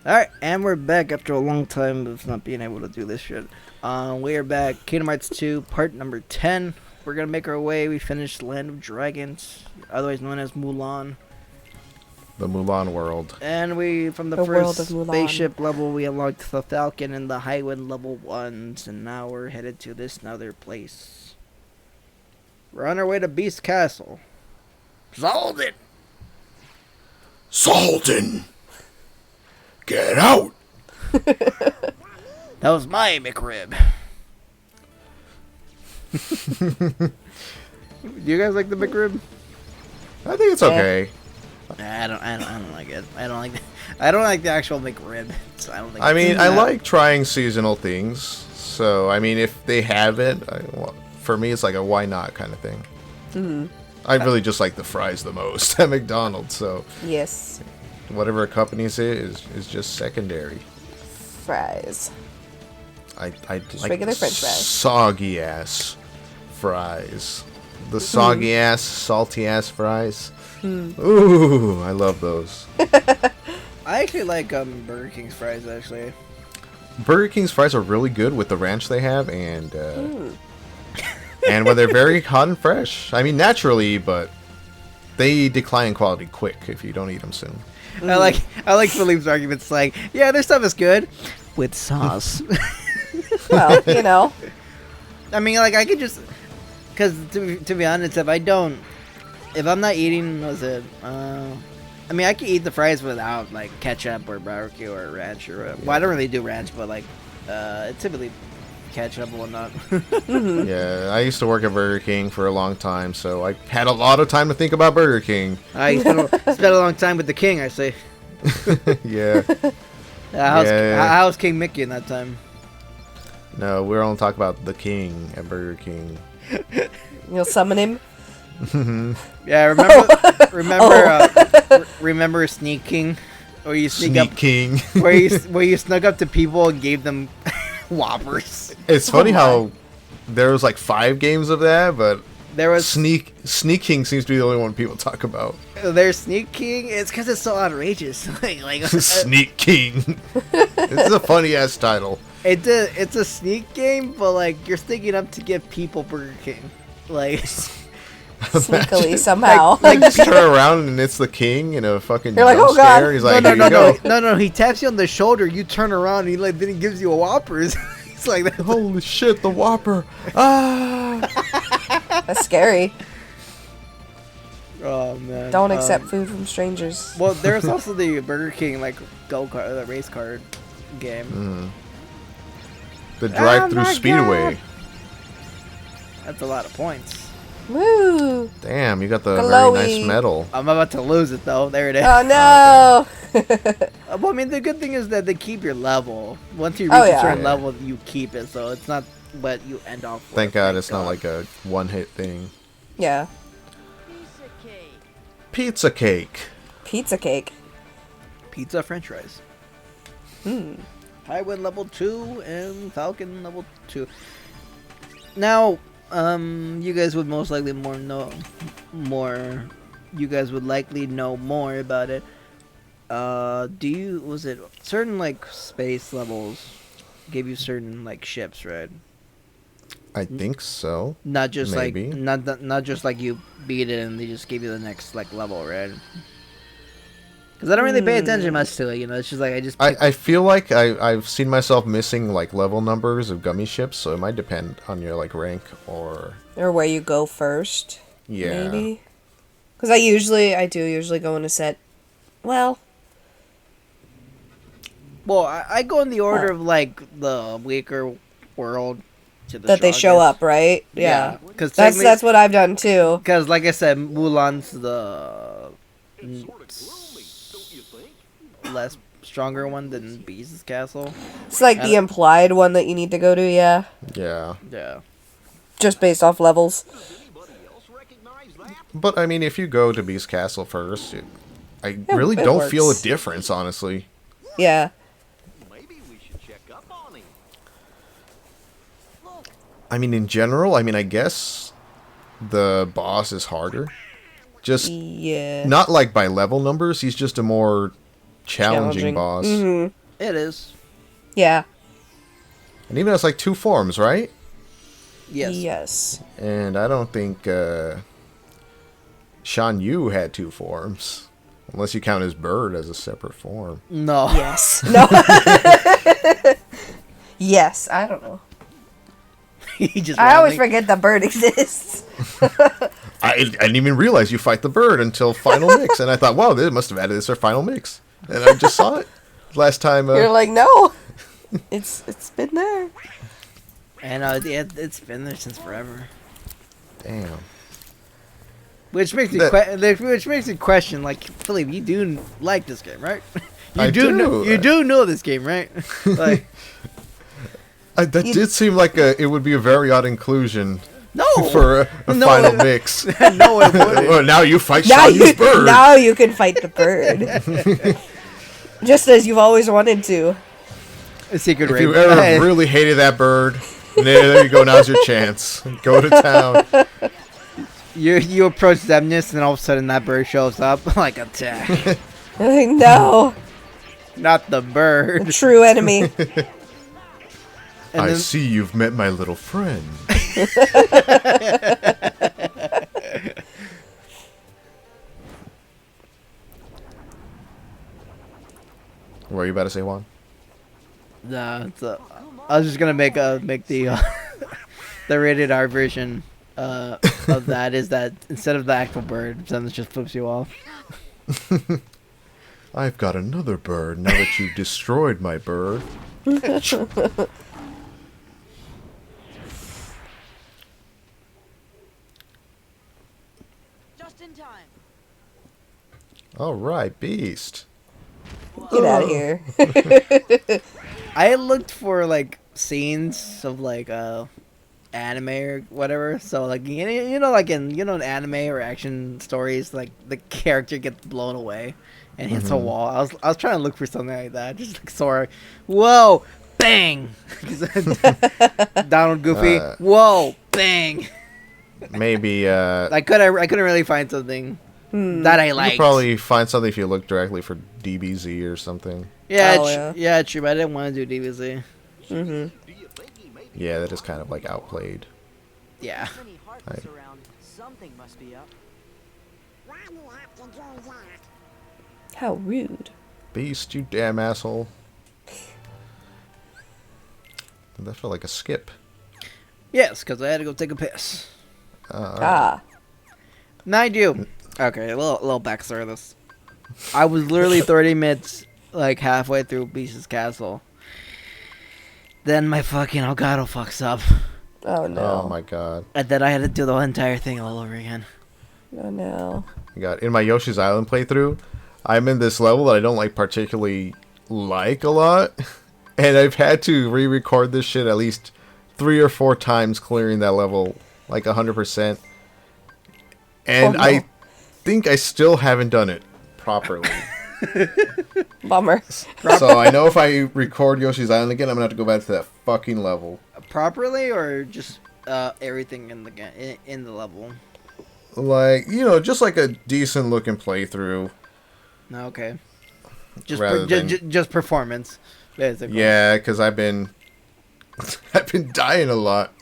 Alright, and we're back after a long time of not being able to do this shit. We are back. Kingdom Hearts 2, part number 10. We're gonna make our way. We finished Land of Dragons, otherwise known as Mulan. The Mulan world. And we, from the world first of Mulan. spaceship level, we unlocked the Falcon and the Highwind level 1s, and now we're headed to this other place. We're on our way to Beast Castle. Zaldin! Sultan! Get out! That was my McRib. Do you guys like the McRib? I think it's okay. I don't like it. I don't like the actual McRib. So I don't think. I mean, it's I that. like trying seasonal things. So, I mean, if they have it, for me, it's like a why not kind of thing. Mm-hmm. I really just like the fries the most at McDonald's. So, Yes. whatever accompanies it is just secondary. Fries. I like regular French fries. soggy ass fries. The soggy ass, salty ass fries. Ooh, I love those. I actually like Burger King's fries actually. Burger King's fries are really good with the ranch they have, and and when they're very hot and fresh. I mean, naturally, but they decline in quality quick if you don't eat them soon. I like Philippe's arguments like, yeah, their stuff is good with sauce. Well, you know. I mean, like I could just, cause to be honest, if I'm not eating, I mean, I can eat the fries without like ketchup or barbecue or ranch or whatever. Well, I don't really do ranch, but like, typically ketchup and whatnot. Yeah, I used to work at Burger King for a long time, so I had a lot of time to think about Burger King. I spent a long time with the king, I say. Yeah. How's King Mickey in that time? No, we're only talking about the king at Burger King. You'll summon him. Yeah, remember Sneak King, where you Sneak King. where you snuck up to people and gave them Whoppers. It's funny how there was like 5 games of that, but There was Sneak King seems to be the only one people talk about. there's Sneak King. It's because it's so outrageous. like Sneak King. This is a funny ass title. it's a sneak game, but like you're sneaking up to give people Burger King, like. Sneakily somehow. Like, Just turn around and it's the king in a fucking You're like, jump "Oh, God." scare. He's like, here you go. No. He taps you on the shoulder. You turn around. And he like then he gives you a Whoppers. He's like that. Holy shit, the Whopper. Ah. That's scary. Oh man. Don't accept food from strangers. Well, there's also the Burger King like go kart, the race card game. The drive-through my speedway. God. That's a lot of points. Woo! Damn, you got the Glowy. very nice medal. I'm about to lose it though. There it is. Oh no! Well, I mean, the good thing is that they keep your level. Once you reach Oh, a yeah. certain Yeah. level, you keep it. So it's not what you end off with. Thank God it's not like a one-hit thing. Yeah. Pizza cake. Pizza cake. pizza French fries. Highwind level 2 and Falcon level 2. Now, you guys would most likely you guys would likely know more about it. Was it certain like space levels give you certain like ships, right? I think so. Not just Maybe. like not just like you beat it and they just give you the next like level, right? Because I don't really pay attention much to it, you know. It's just like I just I feel like I've seen myself missing like level numbers of gummy ships, so it might depend on your like rank or Or where you go first. yeah. Maybe. Because I do usually go in a set. Well, I go in the order of like the weaker world to the that they show strongest. up, right? Yeah. Because That's what I've done too. Because like I said, Mulan's the less stronger one than Beast's castle. It's like the implied one that you need to go to, yeah. Yeah. Yeah. Just based off levels. But I mean, if you go to Beast Castle first, I really it don't feel a works. difference, honestly. Yeah. I mean, in general, I guess the boss is harder. Just Yeah. not like by level numbers. He's just a more challenging boss. Mm-hmm. It is. Yeah. And even has like 2 forms, right? Yes. Yes. And I don't think Shan Yu had 2 forms. Unless you count his bird as a separate form. No. Yes. No. Yes. I don't know. He just. I always randomly- forget the bird exists. I didn't even realize you fight the bird until Final Mix. And I thought, wow, they must have added this for Final Mix. And I just saw it last time. You're like, no. It's been there. And it's been there since forever. Damn. Which makes me which makes me question, like, Philippe, you do like this game, right? I do. You do know this game, right? Like, That did seem like it would be a very odd inclusion no, for a No, Final it- Mix. no, it wouldn't. Well, now you fight Now Shan Yu's you, bird. now you can fight the bird. Just as you've always wanted to. A secret If rape. you ever really hated that bird, there you go. Now's your chance. Go to town. You approach Zemnis, and all of a sudden that bird shows up. Like, attack. Like, no. Not the bird. True enemy. And I then, see you've met my little friend. What are you about to say, Juan? I was just gonna make the the rated R version of that is that instead of the actual bird, Zemnis just flips you off. I've got another bird now that you've destroyed my bird. Just in time. All right, Beast. Get out of here. I looked for like scenes of like anime or whatever. So like you know like in in anime or action stories, like the character gets blown away and hits a wall. I was trying to look for something like that. Just like Sora, whoa, bang! Donald Goofy, whoa, bang! Maybe I couldn't really find something that I you liked. could probably find something if you look directly for DBZ or something. Yeah, Oh, yeah, true. But I didn't want to do DBZ. Yeah, that is kind of like outplayed. Yeah. Many hearts Right. around. Something must be up. How rude. Beast, you damn asshole. That felt like a skip. Yes, because I had to go take a piss. Ah. Mind you, okay, a little backstory of this. I was literally 30 minutes, like, halfway through Beast's Castle. Then my fucking Elgato fucks up. Oh no. Oh my god. And then I had to do the entire thing all over again. Oh no. God, in my Yoshi's Island playthrough, I'm in this level that I don't like particularly like a lot. And I've had to re-record this shit at least 3 or 4 times clearing that level like 100%. And Oh, no. I think I still haven't done it properly. Bummer. So I know if I record Yoshi's Island again, I'm gonna have to go back to that fucking level. Properly, or just everything in the in the level? Like, just like a decent looking playthrough. Okay. Just Rather than- just performance, basically. Yeah, because I've been dying a lot.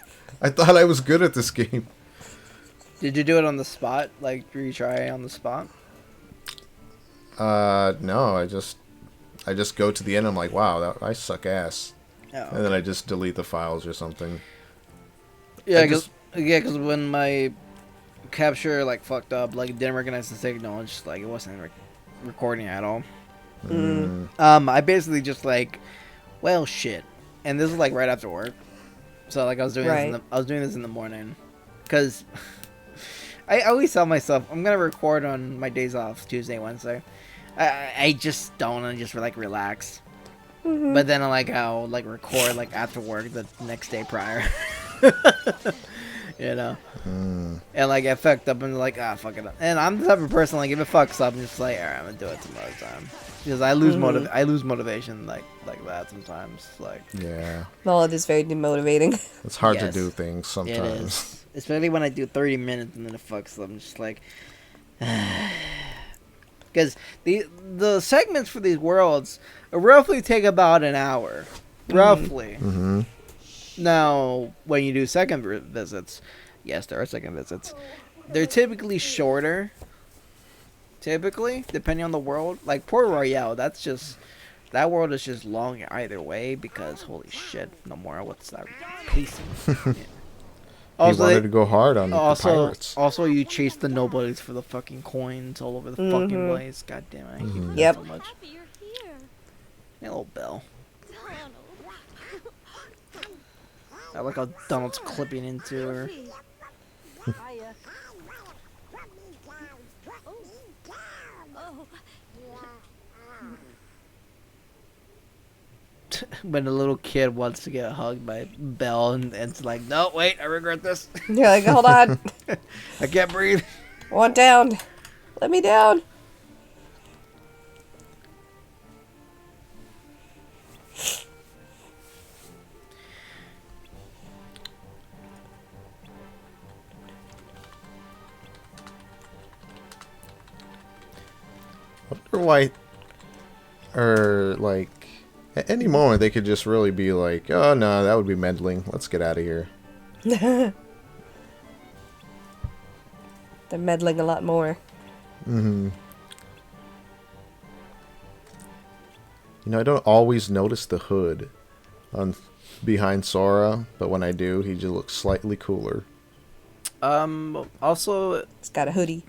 I thought I was good at this game. Did you do it on the spot? Like retry on the spot? No, I just go to the end. I'm like, wow, I suck ass, Oh. and then I just delete the files or something. Yeah, I because when my capture like fucked up, like it didn't recognize the signal, it's just like it wasn't recording at all. I basically just like, well, shit, and this is like right after work, so like I was doing Right. I was doing this in the morning, because I always tell myself I'm gonna record on my days off, Tuesday, Wednesday. I just don't and just like relax. But then I like I'll like record like after work the next day prior. And like it fucked up and like fuck it up. And I'm the type of person like if it fucks up I'm just like alright, I'm gonna do it some other time. Because I lose I lose motivation like that sometimes. Like Yeah, Well, it is very demotivating. it's hard Yes. to do things it sometimes. is. Especially when I do 30 minutes and then it fucks up. I'm just like because the segments for these worlds roughly take about an hour, roughly. Mm-hmm. Now, when you do second visits, yes, there are second visits. They're typically shorter. Typically, depending on the world, like Port Royale, that world is just long either way because holy shit, Nomura, what's that pacing? Yeah. He wanted to go hard on the pirates. Also, you chase the nobodies for the fucking coins all over the fucking place. God damn it, I hate that Yep. so much. Happy you're here. Hey, little Belle. Donald. I like how Donald's clipping into her. Hiya. Oh, When a little kid wants to get hugged by Belle and it's like, no, wait, I regret this. You're like, hold on. I can't breathe. I want down. Let me down. I wonder why, or like, at any moment they could just really be like, oh no, that would be meddling. Let's get out of here. They're meddling a lot more. Mm-hmm. You know, I don't always notice the hood on behind Sora, but when I do, he just looks slightly cooler. Also, It's got a hoodie.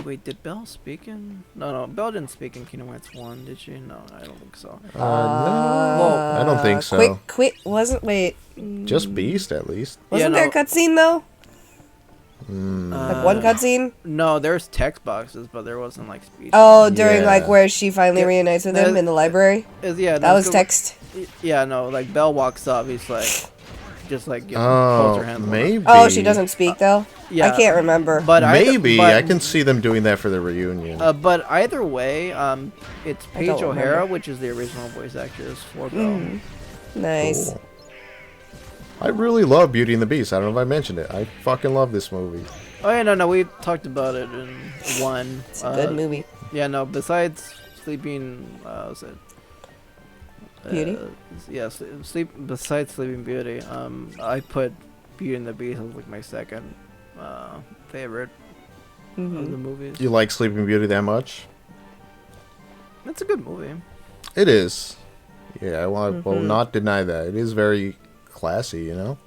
wait, did Belle speak in? No, Belle didn't speak in Kingdom Hearts 1, did she? No, I don't think so. No, I don't think so. Wait. Just Beast, at least. Wasn't Yeah, there a cutscene though? Mm. Like one cutscene? No, there's text boxes, but there wasn't like speech. Oh, during Yeah. like where she finally Yeah, reunites with him that- in the library? Yeah, That was text. Yeah, no, like Belle walks up, he's like, just like, you know, holds Oh, her hand. maybe. Oh, she doesn't speak though? Yeah, I can't remember. But Maybe. but, I can see them doing that for the reunion. But either way, it's I Paige don't O'Hara, remember. which is the original voice actress for Belle. Nice. Cool. I really love Beauty and the Beast. I don't know if I mentioned it. I fucking love this movie. Oh yeah, no, we talked about it in one. It's a good movie. Yeah, no. Besides Sleeping, was it? Beauty? Yes, sleep. Besides Sleeping Beauty, I put Beauty and the Beast as like my second favorite of the movies. You like Sleeping Beauty that much? It's a good movie. It is. Yeah, I will not deny that. It is very classy, you know?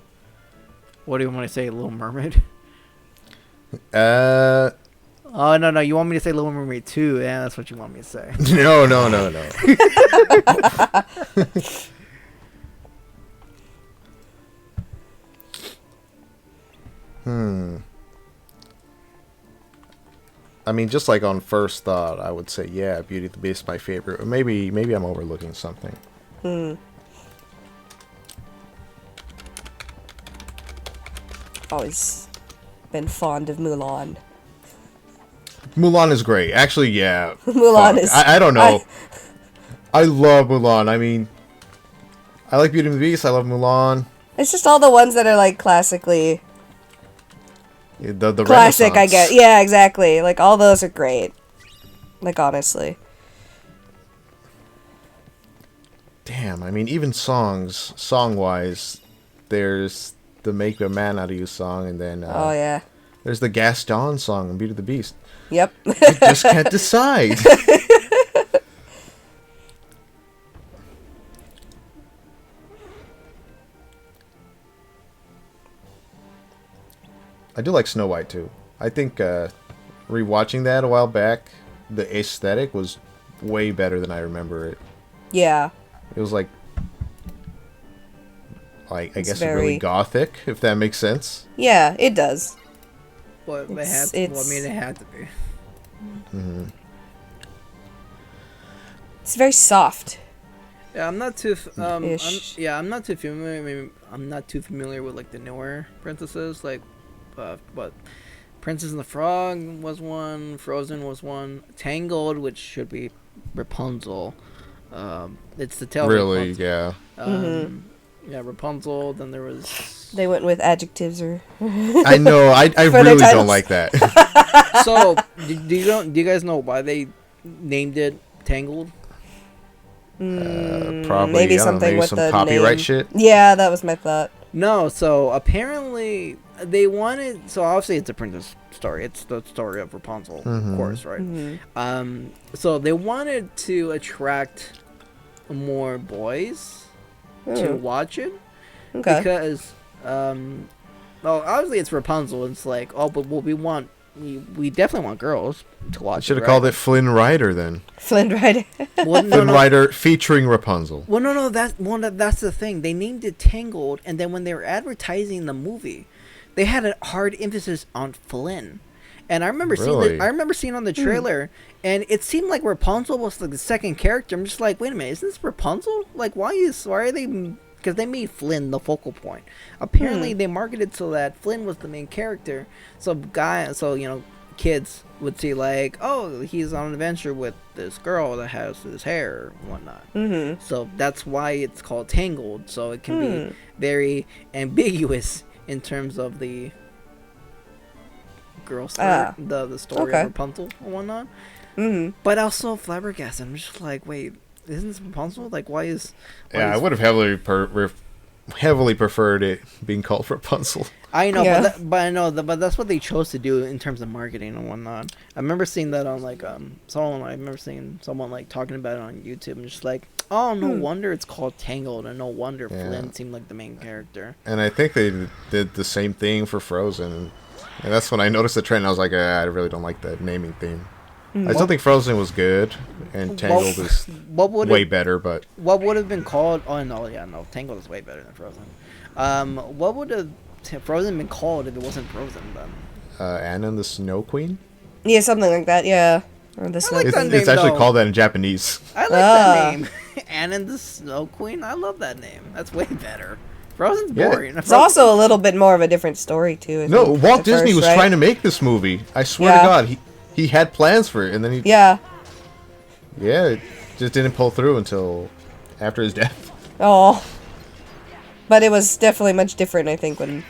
What do you want me to say, Little Mermaid? Uh, Oh no, you want me to say Little Mermaid 2? Yeah, that's what you want me to say. no. I mean, just like on first thought, I would say, yeah, Beauty and the Beast is my favorite. Or maybe I'm overlooking something. Always been fond of Mulan. Mulan is great. Actually, yeah. Mulan Fuck. is. I don't know. I love Mulan. I mean, I like Beauty and the Beast. I love Mulan. It's just all the ones that are like classically The classic, I Renaissance. guess. Yeah, exactly. Like all those are great. Like honestly. Damn, I mean, even song-wise, there's the Make a Man Out of You song, and then Oh yeah. there's the Gaston song in Beauty and the Beast. Yep. I just can't decide. I do like Snow White, too. I think rewatching that a while back, the aesthetic was way better than I remember it. Yeah. It was like I It's guess very- really gothic, if that makes sense. Yeah, it does. Well, it It's- had. Well, I it's- mean, it had to be. It's very soft. Yeah, I'm not too. Ish. I'm not too familiar. I mean, I'm not too familiar with like the newer princesses. Like, but Princess and the Frog was one. Frozen was one. Tangled, which should be Rapunzel. It's the tale. of Really, Rapunzel. yeah. Yeah, Rapunzel. Then there was They went with adjectives or. I know. I their really titles. don't like that. So, do you guys know why they named it Tangled? Probably Maybe I don't know, something maybe with some the copyright name. shit. Yeah, that was my thought. No, so apparently they wanted. So obviously it's a princess story. It's the story of Rapunzel, of course, right? So they wanted to attract more boys to watch it Okay. because, well, obviously it's Rapunzel. It's like, oh, but what we definitely want girls to watch. Should have it, called right? it Flynn Rider then. Flynn Rider. Well, no, Flynn no. Rider featuring Rapunzel. Well, no, that's the thing. They named it Tangled, and then when they were advertising the movie, they had a hard emphasis on Flynn. And I remember Really? seeing on the trailer, and it seemed like Rapunzel was like the second character. I'm just like, wait a minute, isn't this Rapunzel? Like, why are they? Because they made Flynn the focal point. Apparently, they marketed so that Flynn was the main character. So kids would see like, oh, he's on an adventure with this girl that has this hair and whatnot. So that's why it's called Tangled. So it can be very ambiguous in terms of the girl story, the story Okay. of Rapunzel and whatnot. But also flabbergasted. I'm just like, wait, isn't this Rapunzel? Like, why is? Yeah, I would have heavily preferred it being called Rapunzel. I know, Yeah. but that's what they chose to do in terms of marketing and whatnot. I remember seeing that on like I remember seeing someone like talking about it on YouTube and just like, oh, no wonder it's called Tangled, and no wonder Yeah. Flynn seemed like the main character. And I think they did the same thing for Frozen. And that's when I noticed the trend. I was like, I really don't like that naming theme. I still think Frozen was good, and Tangled is What would way better, but what would have been called? Oh no, Tangled is way better than Frozen. What would have Frozen been called if it wasn't Frozen then? Anna and the Snow Queen? Yeah, something like that. Yeah. Or the I snow. like It's, that it's name, actually though. called that in Japanese. I like Ah. that name. Anne and the Snow Queen. I love that name. That's way better. Frozen's Yeah. boring. It's also a little bit more of a different story too. I No, think, Walt at Disney first, was right? trying to make this movie. I swear Yeah. to God, he had plans for it, and then he Yeah. it just didn't pull through until after his death. Oh. But it was definitely much different, I think, when.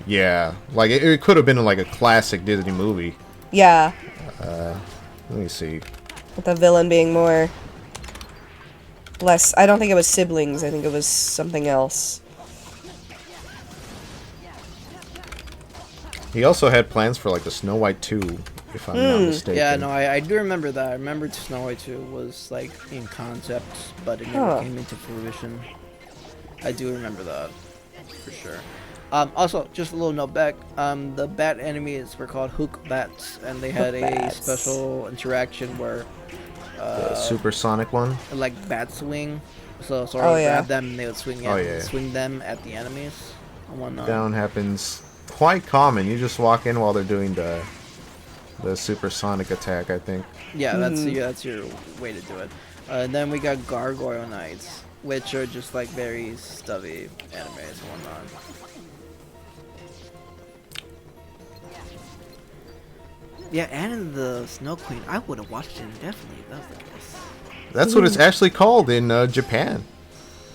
Yeah, like it could have been like a classic Disney movie. Yeah. Let me see. With the villain being more. Less. I don't think it was siblings. I think it was something else. He also had plans for like the Snow White 2, if I'm not mistaken. Yeah, no, I do remember that. I remember Snow White 2 was like in concept, but it never Huh. came into fruition. I do remember that for sure. Also, just a little note back. The bat enemies were called Hook Bats, and they had Hook a Bats. special interaction where The supersonic one. like bat swing. So sort Oh, of yeah. grab them and they would swing Oh, yeah. swing them at the enemies and whatnot. Down happens quite common. You just walk in while they're doing the supersonic attack, I think. Yeah, that's your way to do it. And then we got Gargoyle Knights, which are just like very stubby animes and whatnot. Yeah, and the Snow Queen, I would have watched it indefinitely if that was the case. That's what it's actually called in Japan.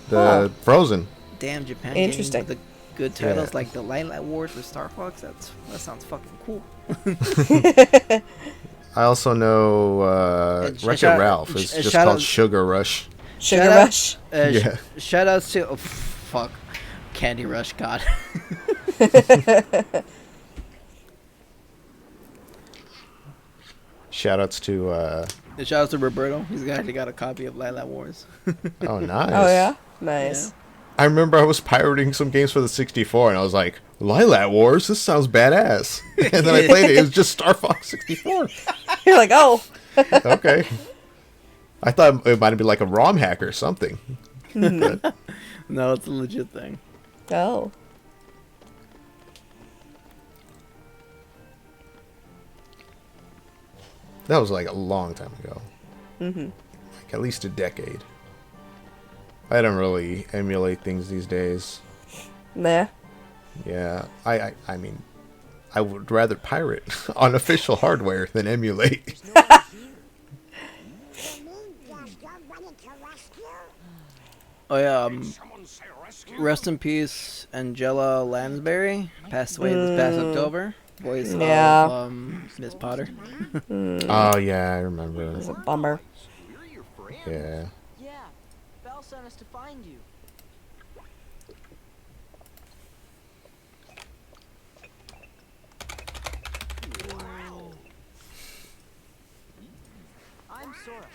The Huh. Frozen. Damn, Japan Interesting. game with the good titles Yeah. like the Light Wars with Star Fox. That sounds fucking cool. I also know And Wreck-It shout- Ralph is sh- just shout called out- Sugar Rush. Sugar Shout out- Rush. Yeah. Shout outs to fuck Candy Rush God. Shoutouts to And shout out to Roberto. He's actually got a copy of Light Wars. oh nice. Oh yeah. Nice. Yeah. I remember I was pirating some games for the 64 and I was like, Lilat Wars, this sounds badass. And then I played it, it was just Star Fox 64. You're like, oh. Okay. I thought it might have been like a ROM hack or something. But No, it's a legit thing. Oh. that was like a long time ago. Like at least a decade. I don't really emulate things these days. Nah. Yeah, I mean, I would rather pirate on official hardware than emulate. Oh yeah, rest in peace, Angela Lansbury passed away this past October. Voice Yeah. of Miss Potter. Oh yeah, I remember. It's a bummer. Yeah. Yeah, Belle sent us to find you. I'm Sora.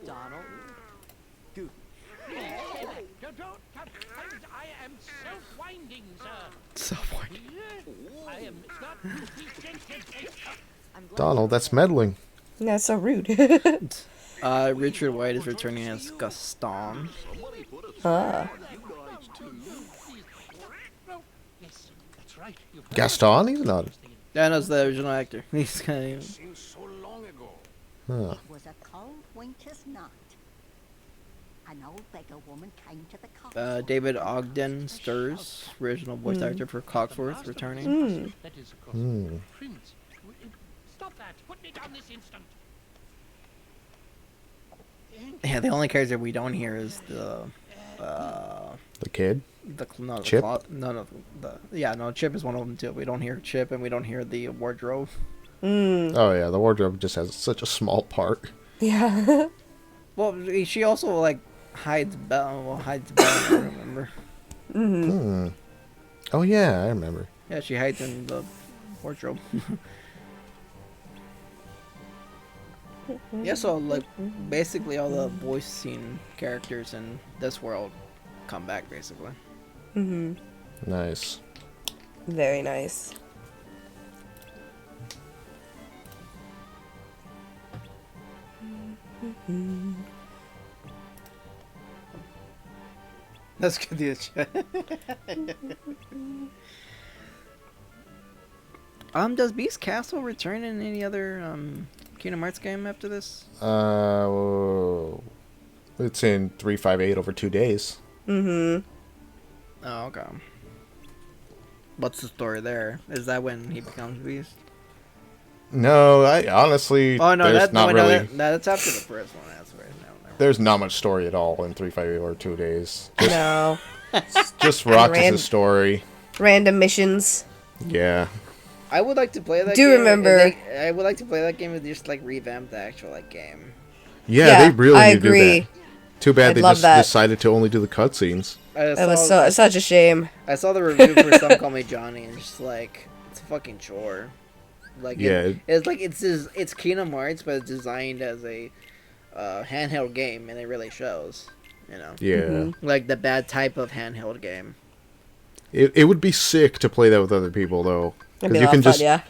Donald. Goofy. I am self-winding, sir. So funny. I am not. I'm glad Donald, that's meddling. That's so rude. Richard White is returning as Gaston. Ah. Yes, that's right. Gaston? He's not. Yeah, that's the original actor. He's kind of. Seems so long ago. Huh. It was a cold winter's night. An old beggar woman came to the cottage. David Ogden Stirs, original voice actor for Cogsworth, returning. That is, of course, Hmm. Prince. Stop that! Put me down this instant. Yeah, the only character we don't hear is the The kid? Chip? Chip is one of them too. We don't hear Chip, and we don't hear the wardrobe. Oh yeah, the wardrobe just has such a small part. Yeah. Well, she also like hides Belle. Well, hides Belle. I remember. Hmm. Oh yeah, I remember. Yeah, she hides in the wardrobe. Yeah, so like basically all the voicing characters in this world come back basically. Nice. Very nice. That's good. Does Beast Castle return in any other Kingdom Hearts game after this? It's in 358 over 2 days. Oh, okay. What's the story there? Is that when he becomes Beast? No, I honestly, Oh no, there's not really. that's after the first one. That's right. No, never. There's not much story at all in 358 over 2 days. No. Just Roxas' Ran- story. Random missions. Yeah. I would like to play that. Do game. remember- I would like to play that game and just like revamp the actual like game. Yeah, they really I need to agree. do that. Too bad I'd they love just that. decided to only do the cutscenes. That was such a shame. I saw the review for Some Call Me Johnny, and just like it's a fucking chore. Like Yeah. it's Kingdom Hearts, but it's designed as a handheld game, and it really shows. You know, Yeah. like the bad type of handheld game. It would be sick to play that with other people though. It'd be a You lot can of fun, just yeah.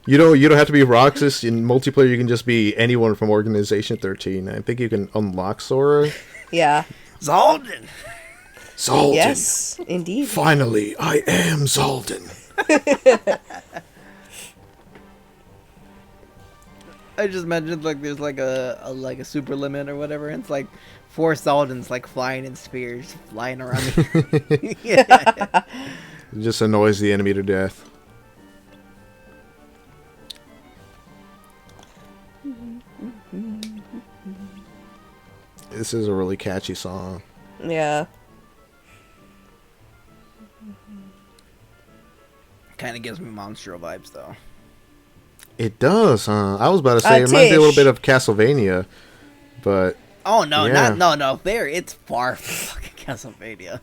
you don't have to be Roxas in multiplayer. You can just be anyone from Organization 13. I think you can unlock Sora. Yeah. Zaldin. Zaldin. Yes, indeed. Finally, I am Zaldin. I just mentioned like there's like a super limit or whatever, and it's like 4 Zaldins like flying in spears, flying around. Yeah. It just annoys the enemy to death. This is a really catchy song. Yeah. Kind of gives me Monstro vibes though. It does, huh? I was about to say it might be a little Tish. bit of Castlevania, but Oh no, Yeah. no. There, it's far from fucking Castlevania.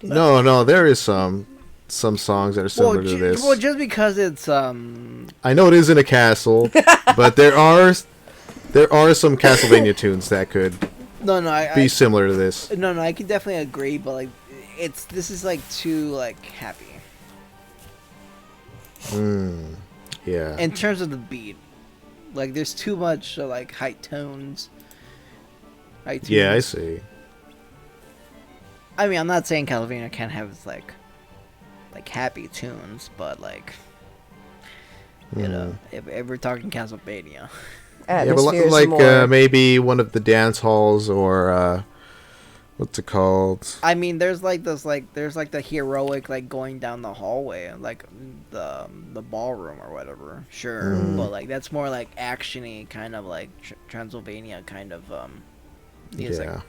no, there is some songs that are similar to this. Well, just because it's I know it is in a castle, but there are some Castlevania tunes that could be similar to this. no, I can definitely agree, but like this is like too like happy Yeah. in terms of the beat. Like there's too much like high tones. Yeah, I see. I mean, I'm not saying Castlevania can't have like happy tunes, but like you know, if we're talking Castlevania, Yeah, but Atmospheres like more. maybe one of the dance halls or what's it called? I mean, there's the heroic like going down the hallway and like the ballroom or whatever. Sure, but like that's more like actiony kind of like Transylvania kind of music. Yeah.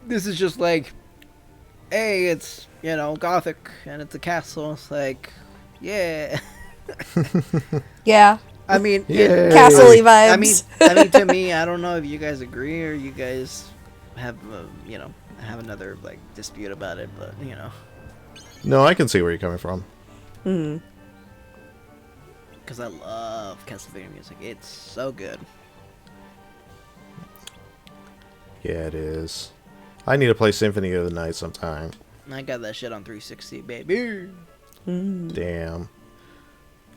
this is just like, hey, it's, you know, gothic and it's a castle. It's like, yeah. Yeah. I mean, Yay. Castle-y vibes. I mean, to me, I don't know if you guys agree or you guys have, you know, have another like dispute about it, but you know, No, I can see where you're coming from. Hmm. because I love Castlevania music, it's so good. Yeah, it is. I need to play Symphony of the Night sometime. I got that shit on 360, baby. Damn.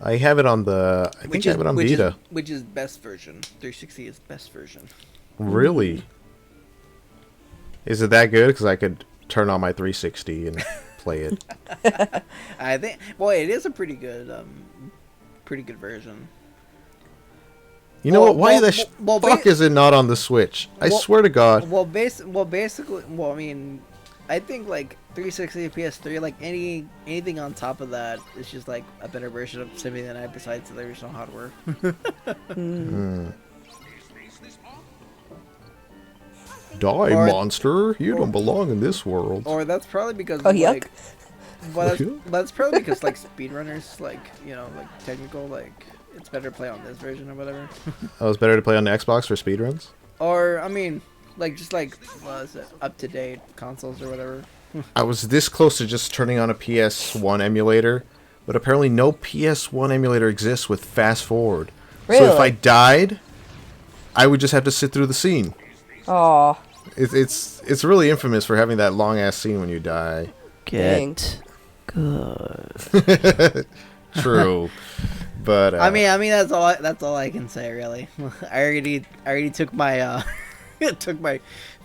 I have it on the... I think I have it on Vita. Which is best version. 360 is best version. Really? Is it that good? Because I could turn on my 360 and play it. I think, boy, it is a pretty good version. You know Well, what? Why well, the well, fuck ba- is it not on the Switch? I Well- swear to God. Basically, I mean, I think like 360 PS3, like anything on top of that is just like a better version of Symphony of the Night besides the original hardware. Die, Or- monster! You don't belong in this world. Or that's probably because Oh, like, yuck. well, that's probably because like speedrunners, like, you know, like technical, like it's better to play on this version or whatever. Oh, it's better to play on the Xbox for speedruns? Or I mean, like just like what is it, up to date consoles or whatever. I was this close to just turning on a PS1 emulator, but apparently no PS1 emulator exists with fast forward. So if I Really? died, I would just have to sit through the scene. Oh, It's really infamous for having that long ass scene when you die. dang. True, but I mean that's all I can say really. I already took my it took my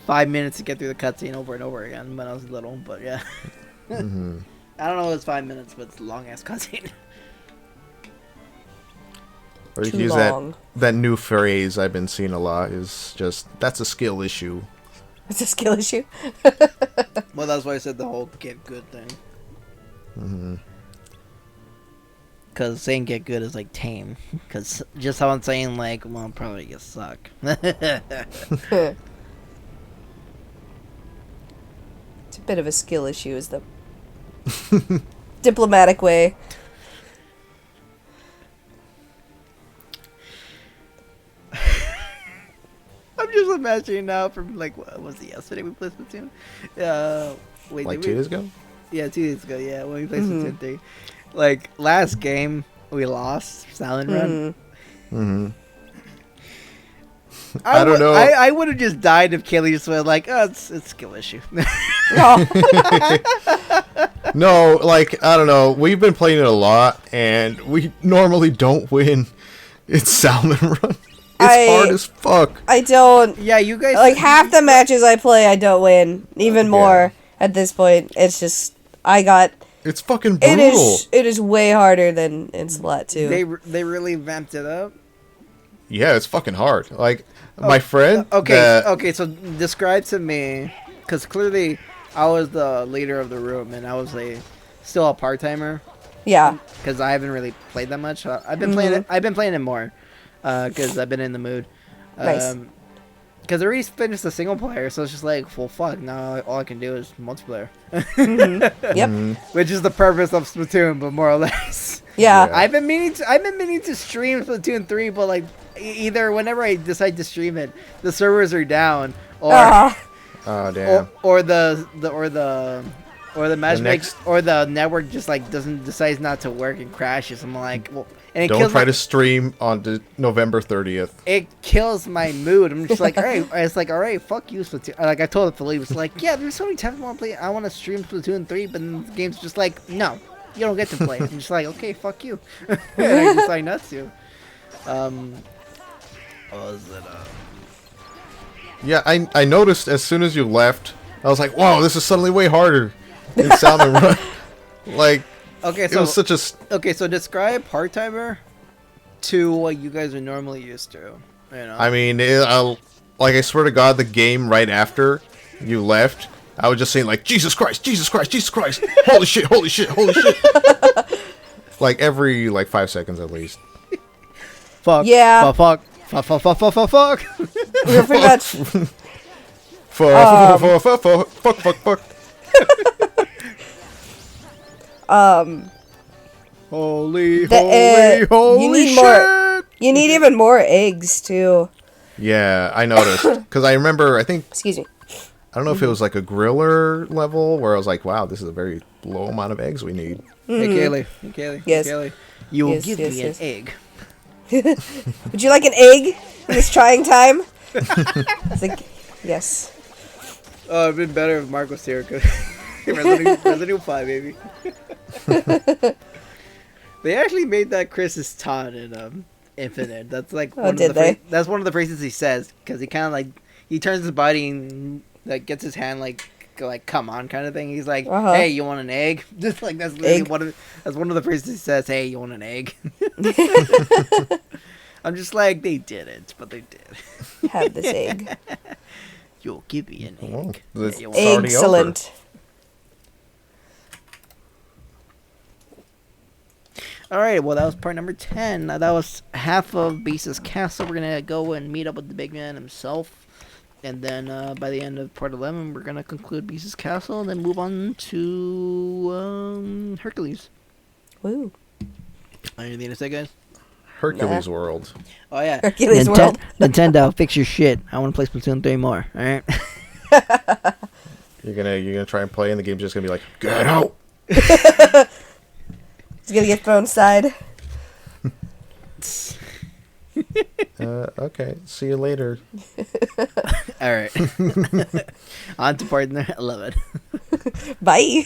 5 minutes to get through the cutscene over and over again when I was little, but yeah. I don't know if it's 5 minutes, but it's a long ass cutscene. or you Too can use long. that new phrase I've been seeing a lot is just that's a skill issue. It's a skill issue. Well, that's why I said the whole get good thing. Because saying get good is like tame. Because just how I'm saying like, well, probably you suck. It's a bit of a skill issue, is the diplomatic way. I'm just imagining now from like, what was it, yesterday we played Splatoon? Wait, Like did 2 we? days ago? Yeah, 2 days ago, yeah, when we played Splatoon 3. Like, last game, we lost Silent Run. Mm-hmm. I don't know. I would have just died if Kaylee just went like, oh, it's a skill issue. Oh, No, like, I don't know. We've been playing it a lot, and we normally don't win. It's Salmon Run. It's hard as fuck. I don't Yeah, you guys... like half the matches I play. I don't win. Even more at this point. It's just It's fucking brutal. It is way harder than in Slut 2. They really vamped it up. Yeah, it's fucking hard. Like, my friend... Okay, so describe to me, because clearly I was the leader of the room, and I was still a part-timer, Yeah. because I haven't really played that much. I've been playing it. I've been playing it more, because I've been in the mood. Nice. Because I already finished the single player, so it's just like, well, fuck. Now all I can do is multiplayer, Yep. which is the purpose of Splatoon, but more or less. Yeah. Yeah. I've been meaning to stream Splatoon 3, but like either whenever I decide to stream it, the servers are down, or Oh, damn. or the matchmaking next- or the network just like decides not to work and crashes. I'm like, well, and it Don't kills try my, to stream on November 30th. it kills my mood. I'm just like, all right, it's like, all right, fuck you, Splatoon. Like I told Philippe, it's like, yeah, there's so many times I want to play. I want to stream Splatoon 3, but then the game's just like, no, you don't get to play. I'm just like, okay, fuck you. And I decide not to. What was it? Yeah, I noticed as soon as you left, I was like, wow, this is suddenly way harder in Salmon Run. Like, Okay, it so was such a... okay, so describe part timer to what you guys are normally used to. You know. I mean, like, I swear to God, the game right after you left, I was just saying, like, Jesus Christ, Jesus Christ, Jesus Christ, holy shit, holy shit, holy shit. Like, every, 5 seconds at least. fuck. Yeah. Fuck. Fuck. Fuck. Fuck. Fuck. Fuck. Fuck. We were pretty much Fuck. Holy, you need more. You need even more eggs too. Yeah, I noticed. Because I remember, I Excuse me. don't know if it was like a griller level where I was like, wow, this is a very low amount of eggs we need. Hey, Kaylee. Hey, Kaylee. Yes. Hey, Kaylee. You'll Yes, give yes, me yes. an egg. Would you like an egg in this trying time? It's like, yes. Oh, it'd been better if Mark was here. Resident Evil 5, baby. They actually made that Chris's taunt in Infinite. That's like one did of the they? that's one of the phrases he says because he kind of like he turns his body and like gets his hand like come on kind of thing. He's like, Uh-huh. hey, you want an egg? Just like that's literally Egg. that's one of the phrases he says. Hey, you want an egg? I'm just like they didn't, but they did. Have this egg. You'll give me an Oh, egg. it's Yeah, you want an already over. Excellent. All right, well, that was part number 10. That was half of Beast's Castle. We're going to go and meet up with the big man himself. And then by the end of part 11, we're going to conclude Beast's Castle and then move on to Hercules. Woo. Anything to say, guys? Hercules World. Oh, yeah. Hercules World. Nintendo, fix your shit. I want to play Splatoon 3 more. All right? You're gonna try and play, and the game's just gonna be like, get out. He's gonna get thrown aside. Okay. See you later. All right. On to part 11. Bye.